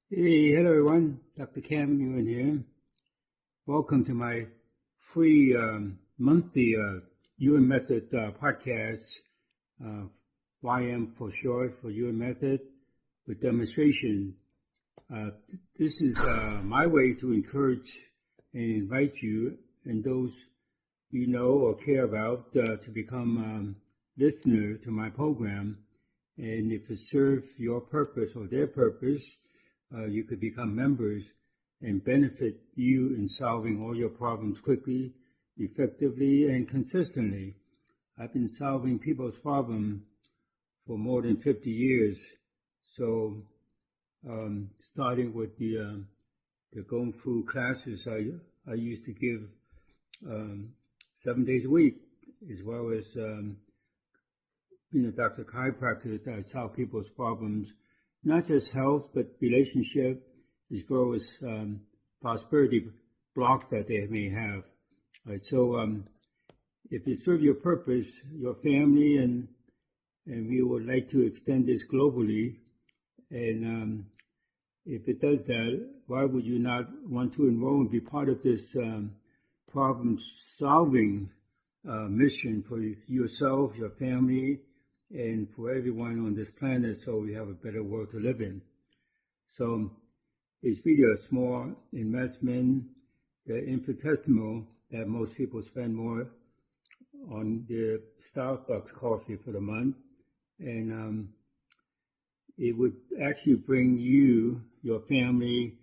Hey, hello everyone. Dr. Kam Yuen here. Welcome to my free monthly Yuen Method podcast. YM for short, for Yuen Method, with demonstration. This is my way to encourage and invite you and those you know or care about to become listener to my program. And if it serves your purpose or their purpose, you could become members and benefit you in solving all your problems quickly, effectively, and consistently. I've been solving people's problems for more than 50 years. So, starting with the Kung Fu classes I used to give 7 days a week, as well as being a doctor of chiropractor, I solve people's problems, not just health, but relationship, as well as prosperity blocks that they may have. All right, so if it serves your purpose, your family, and we would like to extend this globally, and if it does that, why would you not want to enroll and be part of this problem-solving mission for yourself, your family, and for everyone on this planet, so we have a better world to live in. So it's really a small investment, the infinitesimal that most people spend more on the Starbucks coffee for the month, and it would actually bring you, your family,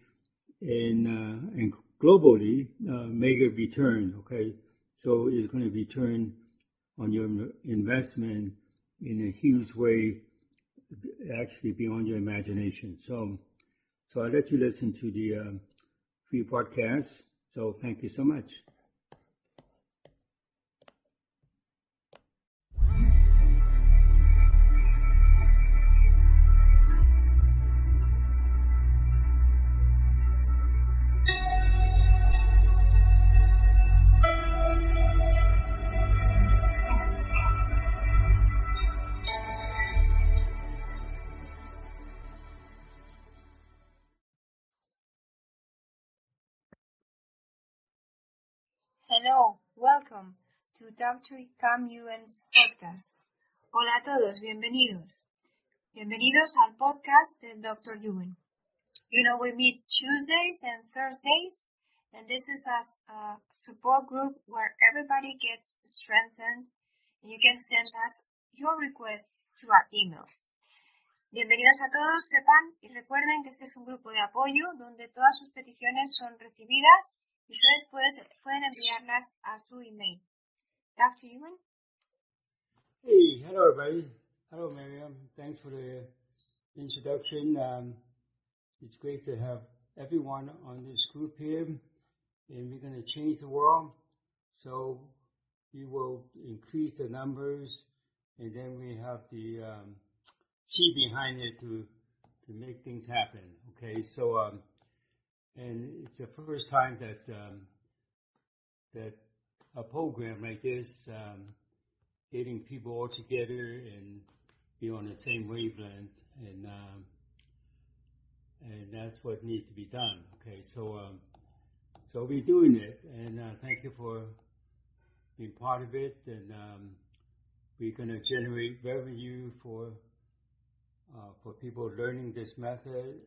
and globally make a return. Okay, so it's going to return on your investment in a huge way, actually beyond your imagination. So I'll let you listen to the free podcast. So thank you so much. Hello, welcome to Dr. Kam Yuen's podcast. Hola a todos, bienvenidos. Bienvenidos al podcast del Dr.Yuen. We meet Tuesdays and Thursdays, and this is a support group where everybody gets strengthened, and you can send us your requests to our email. Bienvenidos a todos, sepan y recuerden que este es un grupo de apoyo donde todas sus peticiones son recibidas y ustedes pueden enviarlas a su email. Dr. Yuen? Hey, hello everybody. Hello Miriam. Thanks for the introduction. It's great to have everyone on this group here, and we're going to change the world. So we will increase the numbers, and then we have the chi behind it to make things happen. Okay, so and it's the first time that a program like this, getting people all together and be on the same wavelength, and that's what needs to be done. Okay, so we're doing it, and thank you for being part of it, and we're going to generate revenue for people learning this method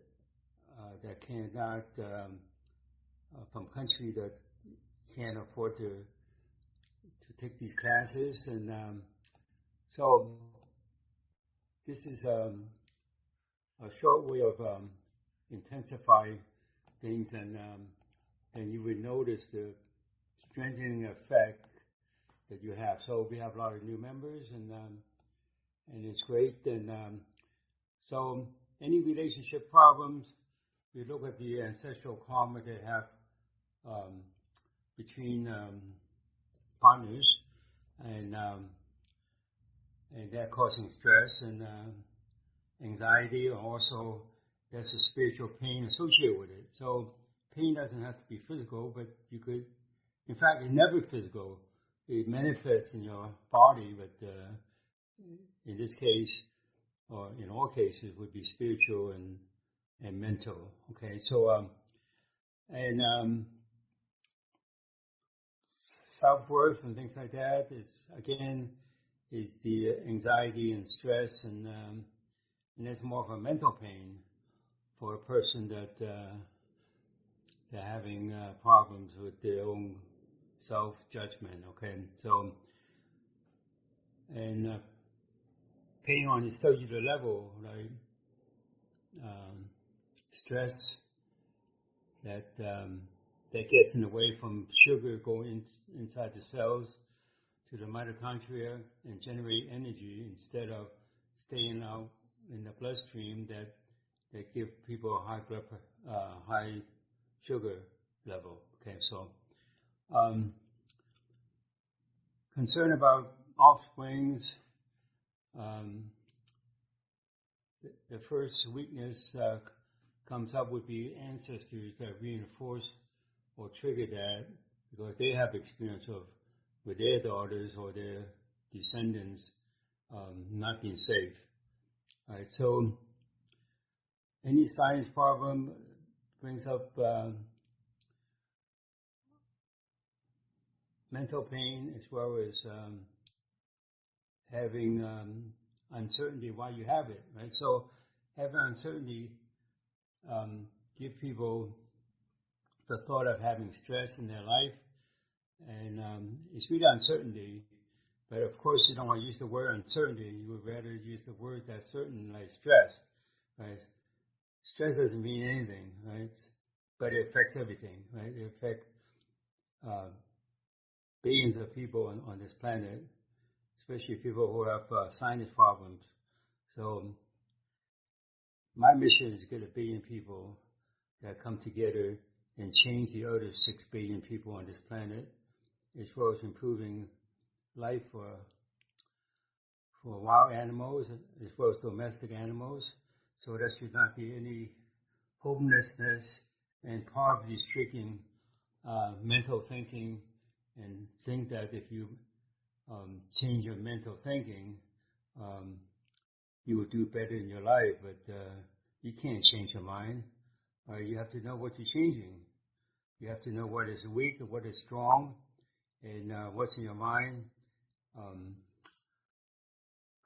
that cannot, from countries that can't afford to take these classes, and so this is a short way of intensify things, and you would notice the strengthening effect that you have. So we have a lot of new members, and it's great. And so any relationship problems, we look at the ancestral karma they have between partners, and that causing stress and anxiety. Also, there's a spiritual pain associated with it. So pain doesn't have to be physical, but you could, in fact, it's never physical. It manifests in your body, but in this case, or in all cases, would be spiritual and and mental. Okay, so and self-worth and things like that is again is the anxiety and stress, and it's more of a mental pain for a person that they're having problems with their own self-judgment. Okay, so and pain on a cellular level, right? Stress that gets in the way from sugar going inside the cells to the mitochondria and generate energy instead of staying out in the bloodstream that give people a high sugar level. Okay, so concern about offsprings. The first weakness comes up would be ancestors that reinforce or trigger that because they have experience of with their daughters or their descendants not being safe. All right, so any science problem brings up mental pain as well as having uncertainty while you have it, right? So having uncertainty give people the thought of having stress in their life, and it's really uncertainty. But of course, you don't want to use the word uncertainty. You would rather use the word that's certain, like stress, right? Stress doesn't mean anything, right? But it affects everything, right? It affects billions of people on this planet, especially people who have sinus problems. So my mission is to get 1 billion people that come together and change the other 6 billion people on this planet, as well as improving life for wild animals as well as domestic animals. So there should not be any homelessness and poverty-stricken mental thinking, and think that if you change your mental thinking, you will do better in your life. But you can't change your mind. You have to know what you're changing. You have to know what is weak and what is strong, and what's in your mind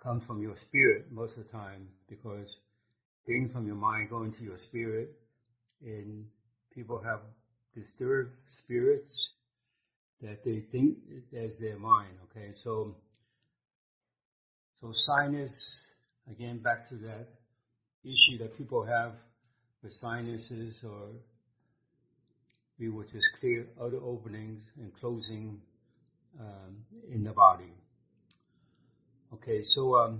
comes from your spirit most of the time, because things from your mind go into your spirit, and people have disturbed spirits that they think as their mind. Okay, so sinus, again, back to that issue that people have with sinuses, or we will just clear other openings and closing in the body. Okay, so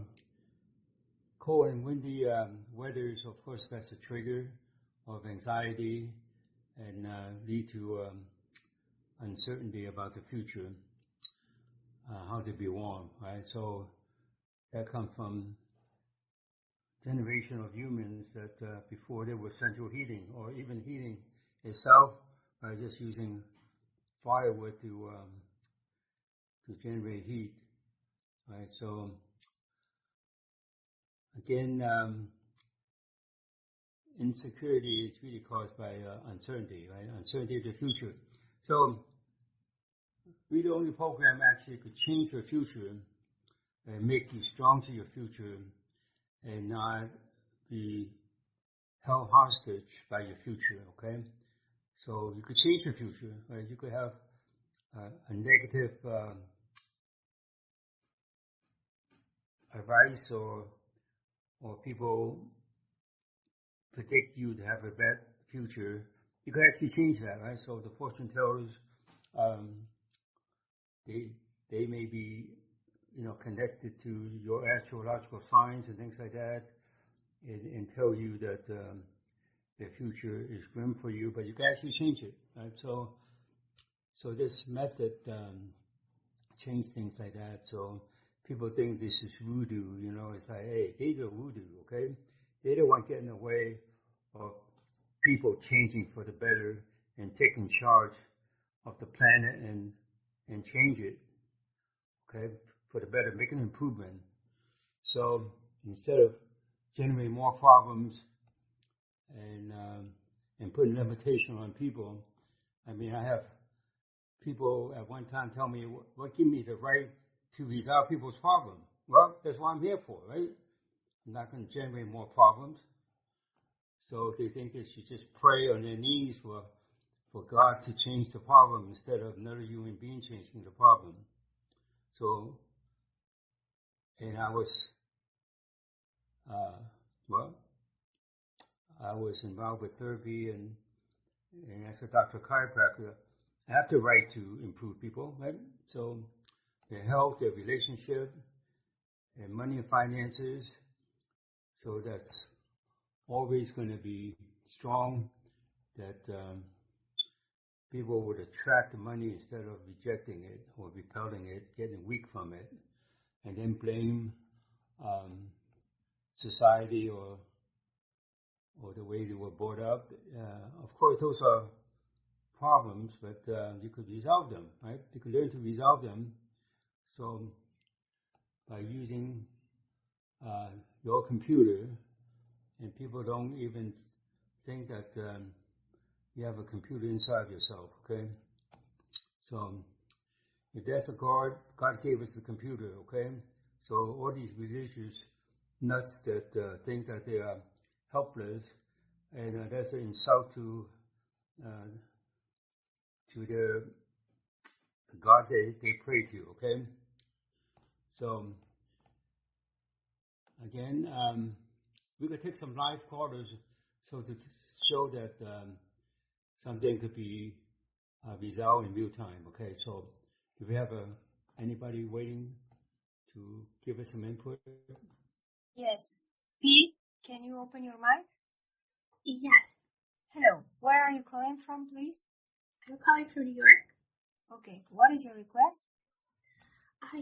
cold and windy weathers, of course, that's a trigger of anxiety and lead to uncertainty about the future, how to be warm, right? So that comes from generation of humans that before there was central heating, or even heating itself by just using firewood to generate heat, right? So again, insecurity is really caused by uncertainty, right? Uncertainty of the future. So we, the only program, actually could change your future and make you strong to your future and not be held hostage by your future, okay? So you could change your future, right? You could have a negative advice, or people predict you to have a bad future. You could actually change that, right? So the fortune tellers, they may be, connected to your astrological signs and things like that, and tell you that the future is grim for you, but you can actually change it, right? So this method change things like that. So people think this is voodoo, it's like, hey, they do voodoo, okay? They don't want to get in the way of people changing for the better and taking charge of the planet and change it, okay, for the better, make an improvement. So instead of generating more problems and putting limitation on people. I mean, I have people at one time tell me, what give me the right to resolve people's problems? Well, that's what I'm here for, right? I'm not going to generate more problems. So if they think they should just pray on their knees for God to change the problem instead of another human being changing the problem. So, and I was, I was involved with therapy and as a doctor of chiropractor, I have the right to improve people, right? So their health, their relationship, their money and finances. So that's always going to be strong, that people would attract the money instead of rejecting it or repelling it, getting weak from it, and then blame society or the way they were brought up. Of course, those are problems, but you could resolve them, right? You could learn to resolve them. So by using your computer, and people don't even think that you have a computer inside yourself, okay? So if that's a God, God gave us the computer, okay? So all these religious nuts that think that they are helpless, and that's an insult to the God they pray to, okay? So again, we could take some live callers so to show that something could be resolved in real time, okay? So do we have anybody waiting to give us some input? Yes. P, can you open your mic? Yes. Hello. Where are you calling from, please? I'm calling from New York. Okay. What is your request?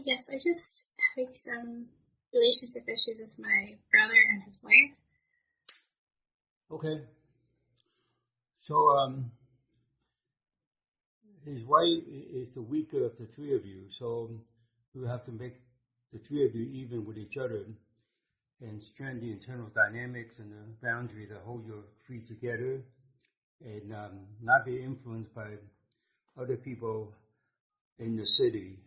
Yes, I just having some relationship issues with my brother and his wife. Okay. So his wife is the weaker of the three of you, so we have to make the three of you even with each other and strengthen the internal dynamics and the boundary that hold your three together, and not be influenced by other people in the city,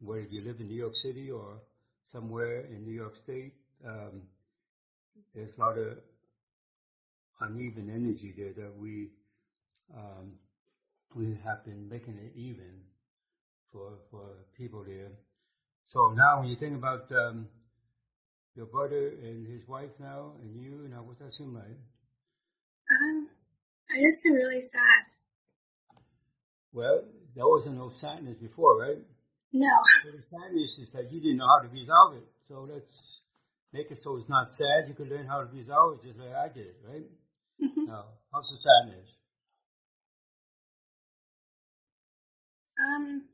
whether you live in New York City or somewhere in New York State. There's a lot of uneven energy there that we have been making it even for people there. So now when you think about your brother and his wife now and you, now what's that seem like? I just feel really sad. Well, there wasn't no sadness before, right? No. So the sadness is that you didn't know how to resolve it. So let's make it so it's not sad. You can learn how to resolve it just like I did, right? Mm-hmm. Now, how's the sadness?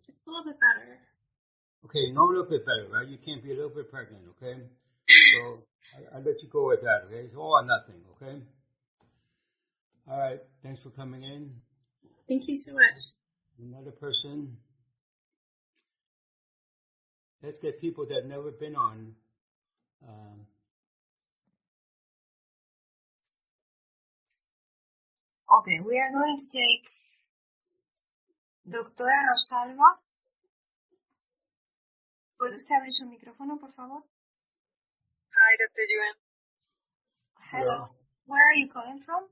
It's a little bit better. Okay, no, a little bit better, right? You can't be a little bit pregnant, okay? So I'll let you go with that, okay? It's all or nothing, okay? All right, thanks for coming in. Thank you so much. Another person. Let's get people that have never been on. Okay, we are going to take Doctora Rosalba. ¿Puede usted abrir su micrófono, por favor? Hi, Dr.Yuen. Hello. Where are you calling from?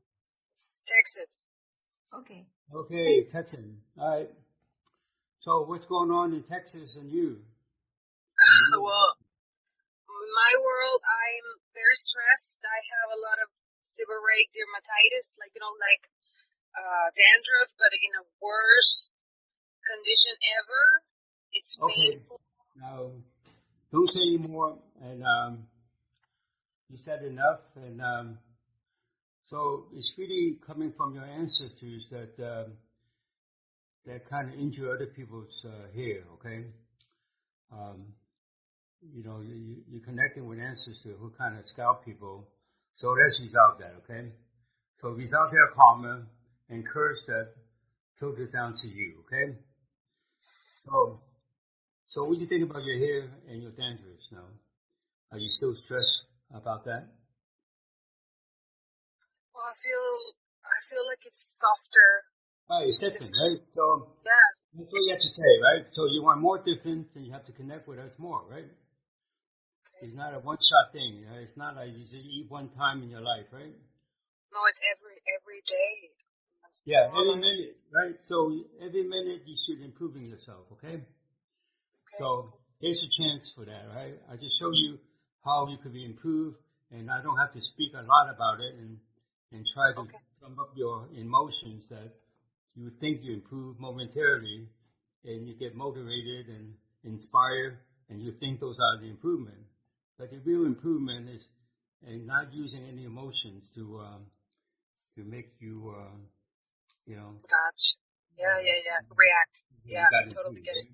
Texas. Okay. Okay, Texas. All right. So what's going on in Texas and you? Well, in my world, I'm very stressed. I have a lot of seborrheic dermatitis, like dandruff, but in a worse condition ever. It's painful. Now, don't say anymore. And you said enough. And so it's really coming from your ancestors that kind of injure other people's hair. Okay. You know, you're connecting with ancestors who kind of scalp people. So let's resolve that. Okay. So resolve their karma and curse that filters down to you. Okay. So what do you think about your hair and your dandruff now? Are you still stressed about that? Well, feel like it's softer. Right, it's different, right? So Yeah. that's what you have to say, right? So you want more different, then you have to connect with us more, right? It's not a one-shot thing. It's not like you just eat one time in your life, right? No, it's every day. Yeah, every minute, right? So every minute you should improving yourself, okay? So here's a chance for that, right? I just show you how you could be improved, and I don't have to speak a lot about it and try to sum up your emotions that you think you improve momentarily, and you get motivated and inspired, and you think those are the improvement. But the real improvement is and not using any emotions to make you Gotcha. Yeah. React. Yeah, I totally get it.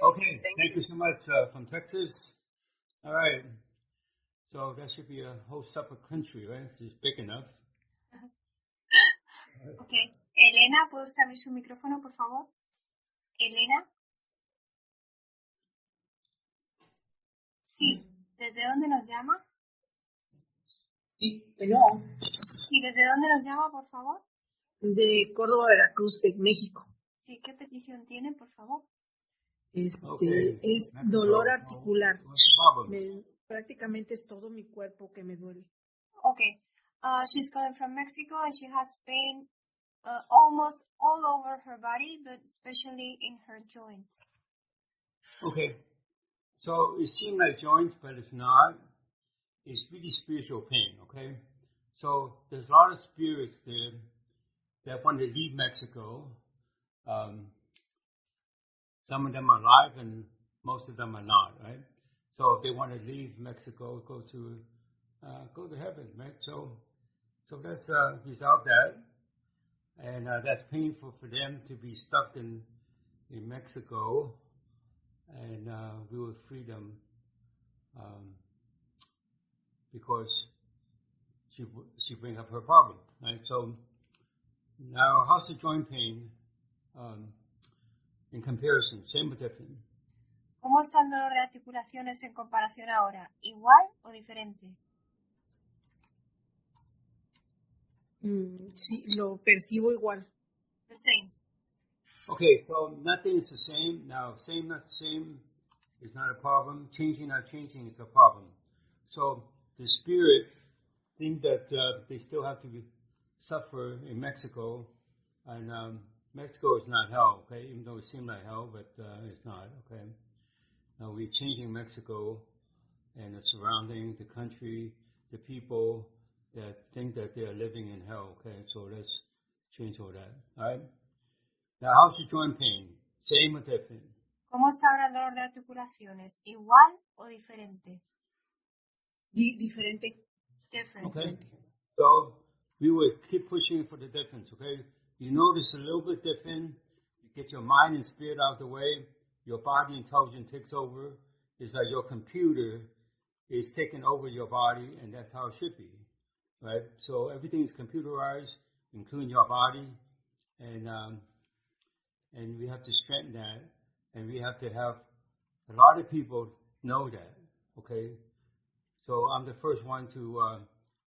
Okay. Thank you so much from Texas. All right. So that should be a whole separate country, right? It's big enough. Okay. Elena, ¿puede usted abrir su micrófono, por favor? Elena. Sí. ¿Desde dónde nos llama? Sí, pero Sí, ¿desde dónde nos llama, por favor? de Córdoba, Veracruz, de México. Sí, ¿qué petición tiene, por favor? Es dolor articular. Prácticamente es todo mi cuerpo que me duele. Okay. She's calling from Mexico and she has pain almost all over her body, but especially in her joints. Okay. So it seems like joints, but it's not. It's really spiritual pain, okay? So there's a lot of spirits there that want to leave Mexico. Some of them are alive and most of them are not, right? So if they want to leave Mexico, go to heaven, right? So let's resolve that. And that's painful for them to be stuck in Mexico, and we will free them because she bring up her problem, right? So now, how's the joint pain in comparison? Same or different? ¿Cómo está el dolor de articulaciones en comparación ahora? ¿Igual o diferente? Sí, lo percibo igual. The same. Okay, so nothing is the same. Now, same, not the same is not a problem. Changing, not changing is a problem. So the spirit think that they still have to suffer in Mexico, and Mexico is not hell, okay? Even though it seems like hell, but it's not, okay? Now we're changing Mexico and the surrounding, the country, the people that think that they are living in hell, okay? So let's change all that, all right? Now, how's your joint pain? Same or different? ¿Cómo está ahora el dolor de articulaciones? ¿Igual o diferente? Diferente. Different. Okay. So we will keep pushing for the difference, okay? You notice a little bit different. You get your mind and spirit out of the way. Your body intelligence takes over. It's like your computer is taking over your body, and that's how it should be, right? So everything is computerized, including your body, and we have to strengthen that, and we have to have a lot of people know that, okay? So I'm the first one to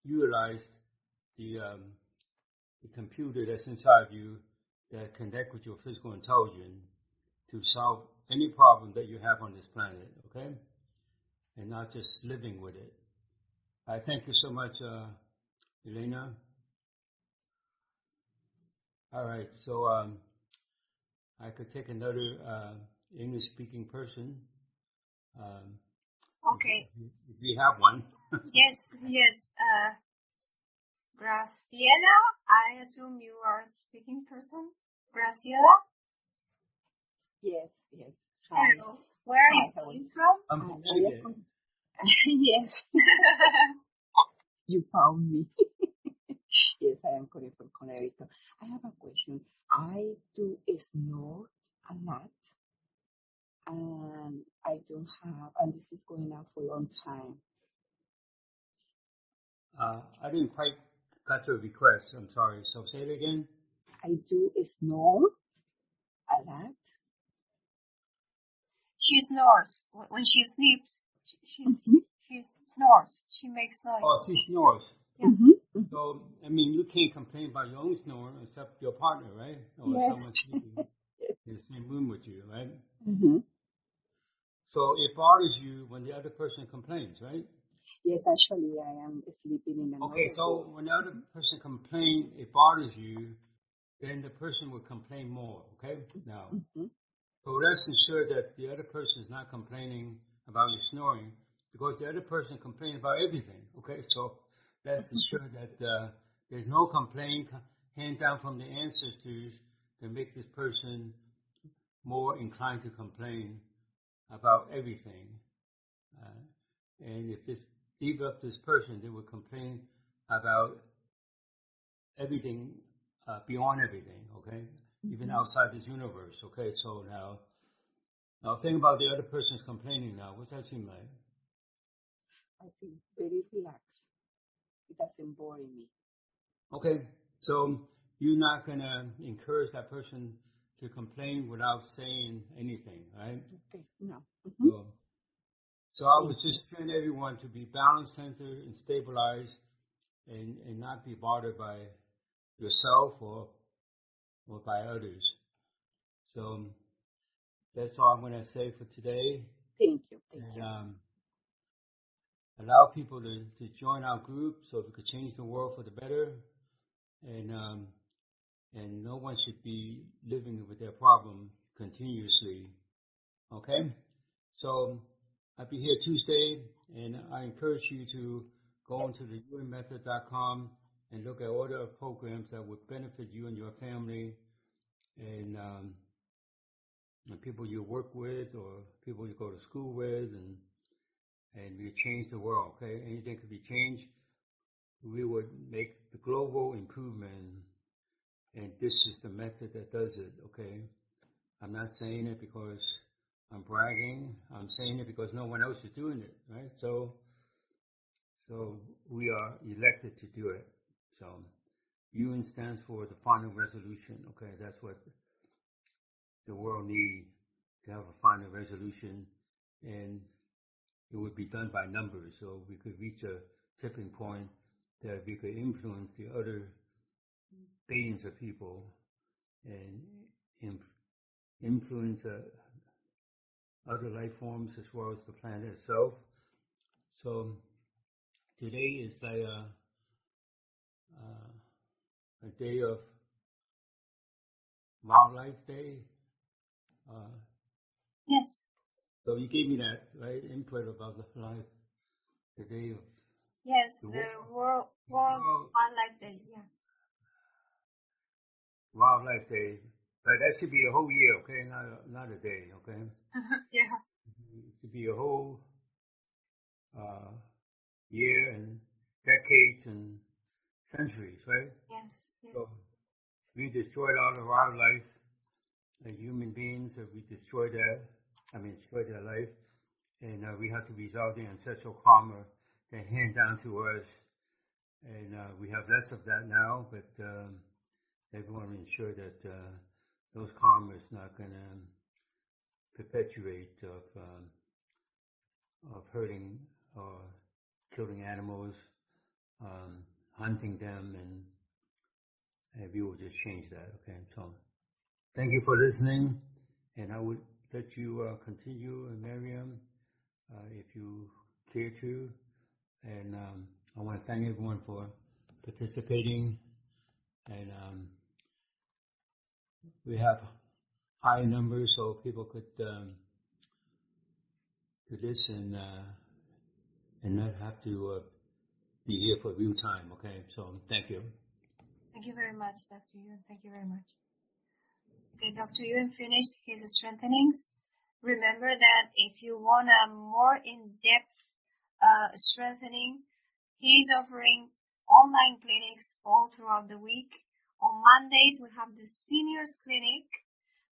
utilize the computer that's inside you that connect with your physical intelligence to solve any problem that you have on this planet, okay? And not just living with it. I thank you so much, Elena. All right, so I could take another English-speaking person. Okay. If we have one. Yes. Graciela, I assume you are a speaking person. Graciela? Yes. Hi. Hello. Where are you coming from? I'm from Connecticut. Yes. You found me. Yes, I am calling from Connecticut. I have a question. I do snore a lot, and I don't have, and this is going on for a long time. I didn't quite got your request. I'm sorry. So say it again. I do snore a lot. She snores. When she sleeps, she snores. She makes noise. Oh, she snores. Yeah. So, I mean, you can't complain about your own snoring except your partner, right? Or Yes. someone sleeping in the same room with you, right? Mm-hmm. So it bothers you when the other person complains, right? Yes, actually, I am sleeping in another Okay, so room. when the other person complains, it bothers you, then the person will complain more, okay? Now, Mm-hmm. so let's ensure that the other person is not complaining about your snoring because the other person complains about everything, okay? So let's ensure that there's no complaint hand down from the ancestors to make this person more inclined to complain about everything. And if this leave up this person, they will complain about everything beyond everything, okay? Even outside this universe, okay? So now think about the other person's complaining now. What's that seem like? I feel very relaxed. It doesn't bore me. Okay, so you're not gonna encourage that person to complain without saying anything, right? Okay, no. So I would just train everyone to be balanced, centered, and stabilized, and not be bothered by yourself or by others. So that's all I'm gonna say for today. Thank you. And allow people to join our group so we could change the world for the better. And no one should be living with their problem continuously. Okay? So I'll be here Tuesday, and I encourage you to go onto the yuenmethod.com and look at all the programs that would benefit you and your family and people you work with or people you go to school with, and we change the world. Okay? Anything could be changed. We would make the global improvement, and this is the method that does it, okay? I'm not saying it because I'm bragging. I'm saying it because no one else is doing it, right? So we are elected to do it. So UN stands for the final resolution, okay? That's what the world needs, to have a final resolution, and it would be done by numbers, so we could reach a tipping point that we could influence the other billions of people and influence other life forms as well as the planet itself. So today is a day of Wildlife Day. Yes. So you gave me that right input about the life, the day of Yes, the the World Wildlife Day. Yeah. Wildlife Day. But that should be a whole year, okay? Not a day, okay? Yeah. It should be a whole year and decades and centuries, right? Yes. Yes. So we destroyed all the wildlife, the human beings, we destroyed their life, and we have to resolve the ancestral karma they hand down to us, and we have less of that now, but everyone will ensure that those karma is not going to perpetuate of hurting or killing animals, hunting them, and we will just change that. Okay, so thank you for listening, and I would let you continue, Miriam, if you care to. And I want to thank everyone for participating. And we have high numbers so people could listen and not have to be here for real time. Okay, so thank you. Thank you very much, Dr. Yuen. Thank you very much. Okay, Dr. Yuen finished his strengthenings. Remember that if you want a more in-depth strengthening, he's offering online clinics all throughout the week. On Mondays, we have the seniors clinic,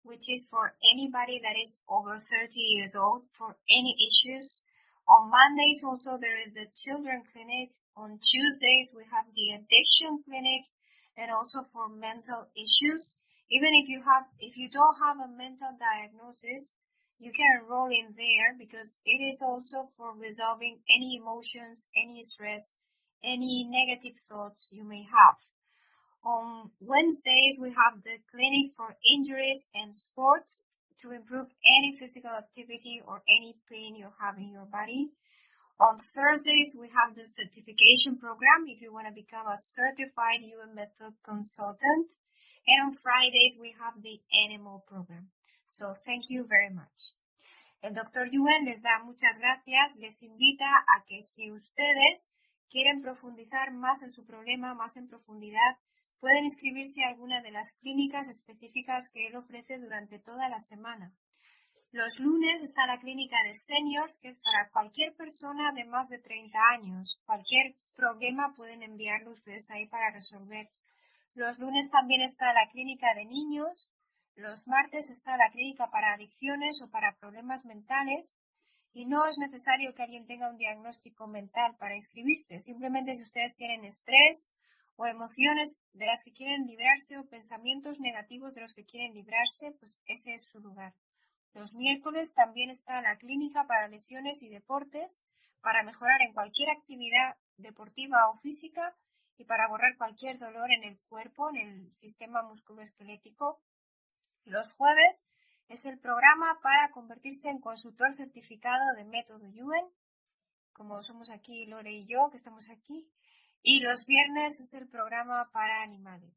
which is for anybody that is over 30 years old for any issues. On Mondays, also, there is the children clinic. On Tuesdays, we have the addiction clinic, and also for mental issues. Even if you don't have a mental diagnosis, you can enroll in there because it is also for resolving any emotions, any stress, any negative thoughts you may have. On Wednesdays, we have the clinic for injuries and sports to improve any physical activity or any pain you have in your body. On Thursdays, we have the certification program if you want to become a certified Yuen method consultant. And on Fridays, we have the animal program. So thank you very much. El Dr. Yuen les da muchas gracias, les invita a que si ustedes quieren profundizar más en su problema, más en profundidad, pueden inscribirse a alguna de las clínicas específicas que él ofrece durante toda la semana. Los lunes está la clínica de seniors, que es para cualquier persona de más de 30 años. Cualquier problema pueden enviarlo ustedes ahí para resolver. Los lunes también está la clínica de niños. Los martes está la clínica para adicciones o para problemas mentales. Y no es necesario que alguien tenga un diagnóstico mental para inscribirse. Simplemente si ustedes tienen estrés o emociones de las que quieren librarse o pensamientos negativos de los que quieren librarse, pues ese es su lugar. Los miércoles también está la clínica para lesiones y deportes, para mejorar en cualquier actividad deportiva o física y para borrar cualquier dolor en el cuerpo, en el sistema musculoesquelético. Los jueves es el programa para convertirse en consultor certificado de método Yuen, como somos aquí Lore y yo, que estamos aquí. Y los viernes es el programa para animales.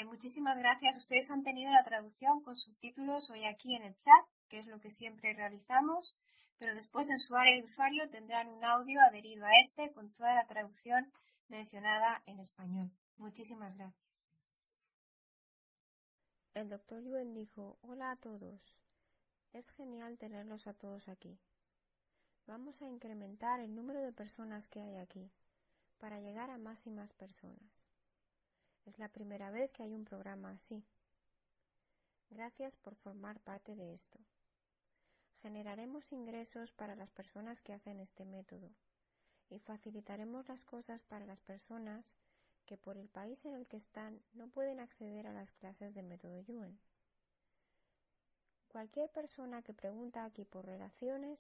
Muchísimas gracias. Ustedes han tenido la traducción con subtítulos hoy aquí en el chat, que es lo que siempre realizamos, pero después en su área de usuario tendrán un audio adherido a este con toda la traducción mencionada en español. Muchísimas gracias. El Dr. Yuen dijo: hola a todos. Es genial tenerlos a todos aquí. Vamos a incrementar el número de personas que hay aquí para llegar a más y más personas. Es la primera vez que hay un programa así. Gracias por formar parte de esto. Generaremos ingresos para las personas que hacen este método y facilitaremos las cosas para las personas que por el país en el que están no pueden acceder a las clases de método Yuen. Cualquier persona que pregunta aquí por relaciones,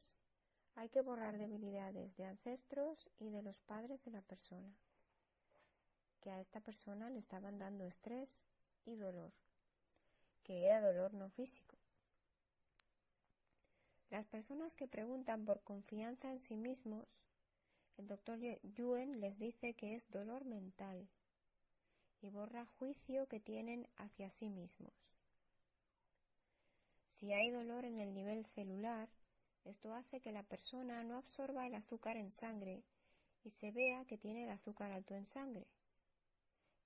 hay que borrar debilidades de ancestros y de los padres de la persona, que a esta persona le estaban dando estrés y dolor, que era dolor no físico. Las personas que preguntan por confianza en sí mismos, el Dr. Yuen les dice que es dolor mental y borra juicio que tienen hacia sí mismos. Si hay dolor en el nivel celular, esto hace que la persona no absorba el azúcar en sangre y se vea que tiene el azúcar alto en sangre.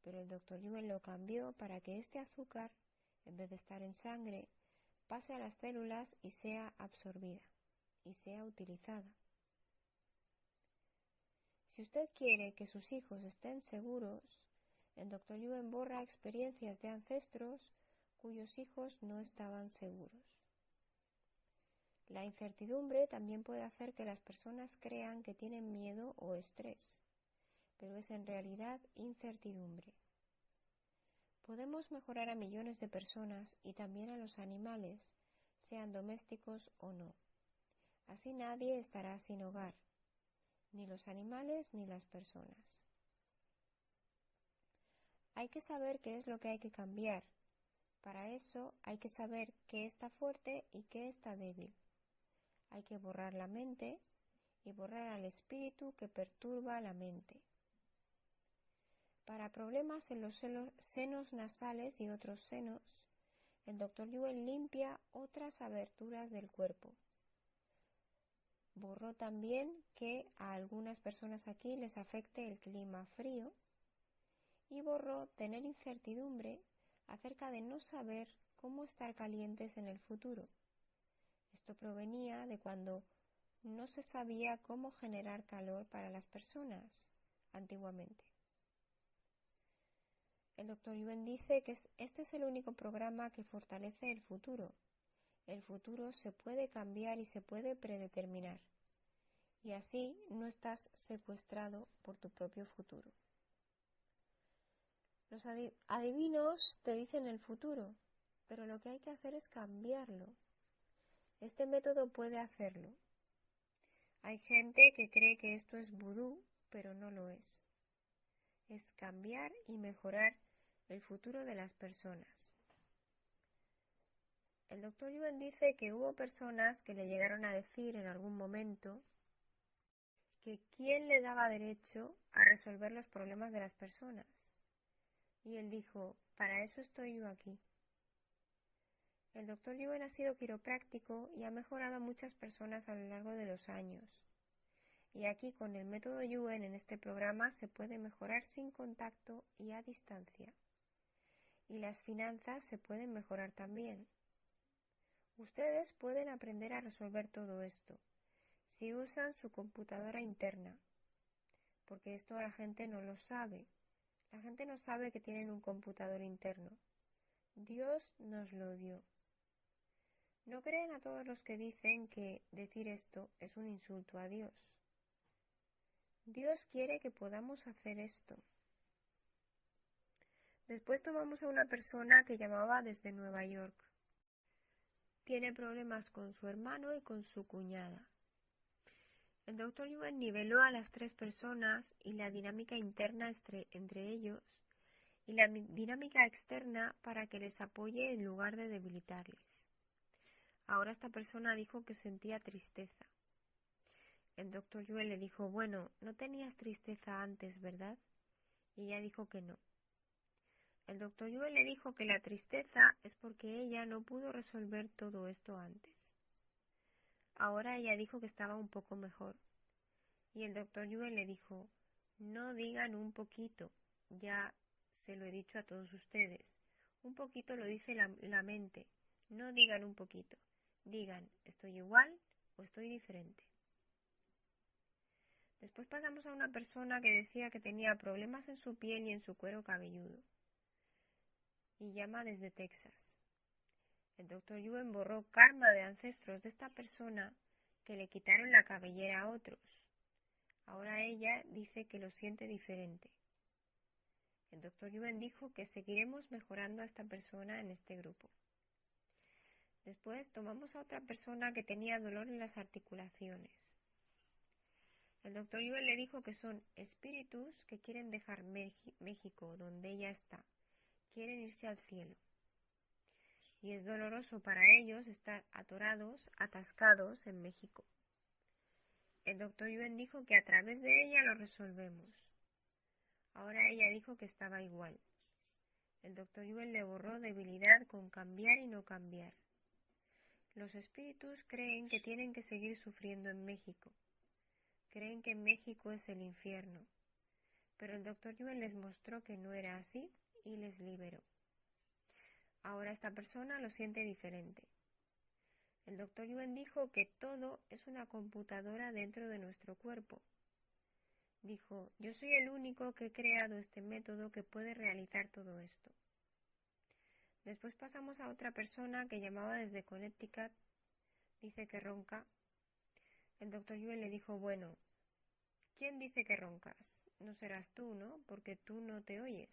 Pero el Dr. Yuen lo cambió para que este azúcar, en vez de estar en sangre, pase a las células y sea absorbida y sea utilizada. Si usted quiere que sus hijos estén seguros, el Dr. Yuen borra experiencias de ancestros cuyos hijos no estaban seguros. La incertidumbre también puede hacer que las personas crean que tienen miedo o estrés, pero es en realidad incertidumbre. Podemos mejorar a millones de personas y también a los animales, sean domésticos o no. Así nadie estará sin hogar, ni los animales ni las personas. Hay que saber qué es lo que hay que cambiar. Para eso hay que saber qué está fuerte y qué está débil. Hay que borrar la mente y borrar al espíritu que perturba la mente. Para problemas en los senos nasales y otros senos, el Dr. Yuen limpia otras aberturas del cuerpo. Borró también que a algunas personas aquí les afecte el clima frío y borró tener incertidumbre acerca de no saber cómo estar calientes en el futuro. Esto provenía de cuando no se sabía cómo generar calor para las personas antiguamente. El Dr. Yuen dice que este es el único programa que fortalece el futuro. El futuro se puede cambiar y se puede predeterminar. Y así no estás secuestrado por tu propio futuro. Los adivinos te dicen el futuro, pero lo que hay que hacer es cambiarlo. Este método puede hacerlo. Hay gente que cree que esto es vudú, pero no lo es. Es cambiar y mejorar el futuro de las personas. El Dr.Yuen dice que hubo personas que le llegaron a decir en algún momento que quién le daba derecho a resolver los problemas de las personas. Y él dijo, para eso estoy yo aquí. El Dr.Yuen ha sido quiropráctico y ha mejorado a muchas personas a lo largo de los años. Y aquí con el método Yuen en este programa se puede mejorar sin contacto y a distancia. Y las finanzas se pueden mejorar también. Ustedes pueden aprender a resolver todo esto si usan su computadora interna, porque esto la gente no lo sabe. La gente no sabe que tienen un computador interno. Dios nos lo dio. No crean a todos los que dicen que decir esto es un insulto a Dios. Dios quiere que podamos hacer esto. Después tomamos a una persona que llamaba desde Nueva York. Tiene problemas con su hermano y con su cuñada. El Dr.Yuen niveló a las tres personas y la dinámica interna entre ellos y la dinámica externa para que les apoye en lugar de debilitarles. Ahora esta persona dijo que sentía tristeza. El Dr.Yuen le dijo, bueno, no tenías tristeza antes, ¿verdad? Y ella dijo que no. El Dr.Yuen le dijo que la tristeza es porque ella no pudo resolver todo esto antes. Ahora ella dijo que estaba un poco mejor. Y el Dr.Yuen le dijo, no digan un poquito, ya se lo he dicho a todos ustedes. Un poquito lo dice la mente, no digan un poquito. Digan, ¿estoy igual o estoy diferente? Después pasamos a una persona que decía que tenía problemas en su piel y en su cuero cabelludo. Y llama desde Texas. El Dr.Yuen borró karma de ancestros de esta persona que le quitaron la cabellera a otros. Ahora ella dice que lo siente diferente. El Dr.Yuen dijo que seguiremos mejorando a esta persona en este grupo. Después tomamos a otra persona que tenía dolor en las articulaciones. El Dr.Yuen le dijo que son espíritus que quieren dejar México, donde ella está. Quieren irse al cielo. Y es doloroso para ellos estar atorados, atascados en México. El Dr.Yuen dijo que a través de ella lo resolvemos. Ahora ella dijo que estaba igual. El Dr.Yuen le borró debilidad con cambiar y no cambiar. Los espíritus creen que tienen que seguir sufriendo en México. Creen que México es el infierno. Pero el Dr.Yuen les mostró que no era así y les liberó. Ahora esta persona lo siente diferente. El Dr.Yuen dijo que todo es una computadora dentro de nuestro cuerpo. Dijo, yo soy el único que he creado este método que puede realizar todo esto. Después pasamos a otra persona que llamaba desde Connecticut. Dice que ronca. El Dr.Yuen le dijo, bueno, ¿quién dice que roncas? No serás tú, ¿no? Porque tú no te oyes.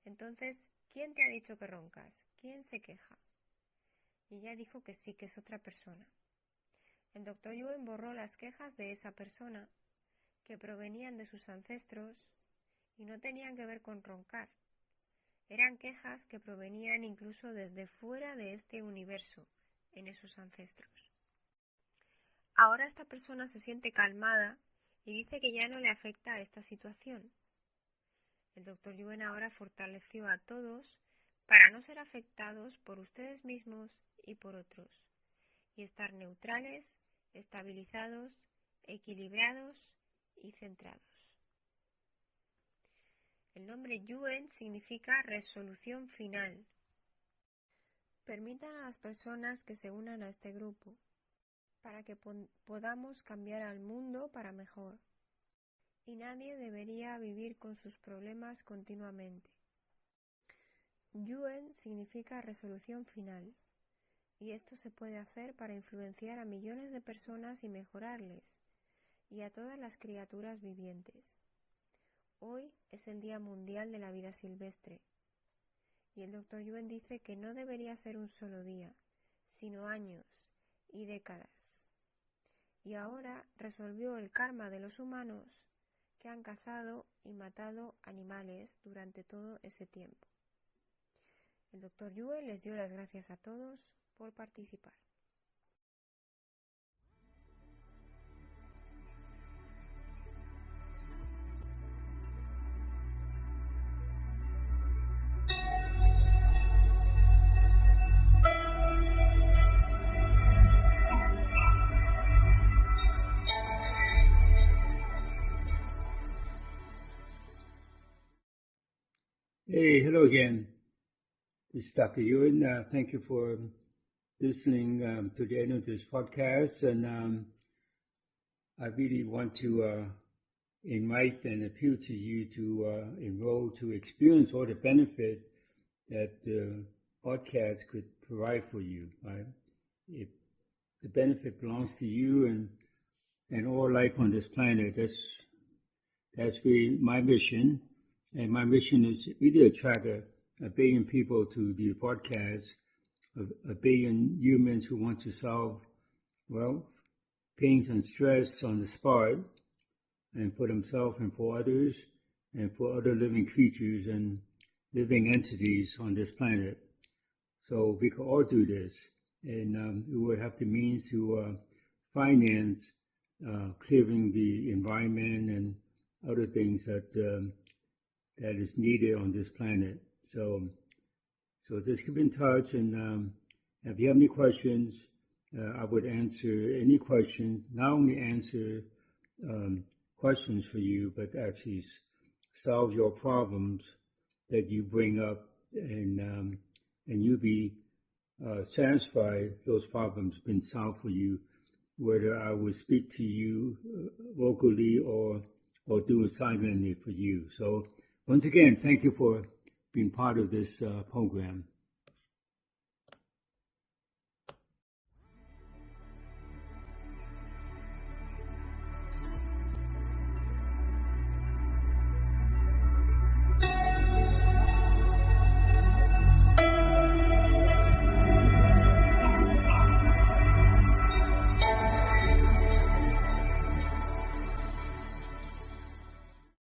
Entonces, ¿quién te ha dicho que roncas? ¿Quién se queja? Y ella dijo que sí, que es otra persona. El Dr.Yuen borró las quejas de esa persona que provenían de sus ancestros y no tenían que ver con roncar. Eran quejas que provenían incluso desde fuera de este universo, en esos ancestros. Ahora esta persona se siente calmada y dice que ya no le afecta a esta situación. El Dr.Yuen ahora fortaleció a todos para no ser afectados por ustedes mismos y por otros, y estar neutrales, estabilizados, equilibrados y centrados. El nombre Yuen significa resolución final. Permitan a las personas que se unan a este grupo para que podamos cambiar al mundo para mejor. Y nadie debería vivir con sus problemas continuamente. Yuen significa resolución final, y esto se puede hacer para influenciar a millones de personas y mejorarles, y a todas las criaturas vivientes. Hoy es el Día Mundial de la Vida Silvestre, y el Dr.Yuen dice que no debería ser un solo día, sino años y décadas. Y ahora resolvió el karma de los humanos que han cazado y matado animales durante todo ese tiempo. El Dr. Yuen les dio las gracias a todos por participar. Hey, hello again. This is Dr. Yuen. Thank you for listening to the end of this podcast. And I really want to invite and appeal to you to enroll to experience all the benefit that the podcast could provide for you. Right? If the benefit belongs to you and all life on this planet, that's really my mission. And my mission is really to attract a billion people to the podcast, a billion humans who want to solve, well, pains and stress on the spot, and for themselves and for others, and for other living creatures and living entities on this planet. So we could all do this, and we will have the means to finance clearing the environment and other things that is needed on this planet. So just keep in touch, and if you have any questions, I would answer any question. Not only answer questions for you, but actually solve your problems that you bring up, and you be satisfied those problems been solved for you, whether I would speak to you vocally or do it silently for you. So once again, thank you for being part of this program.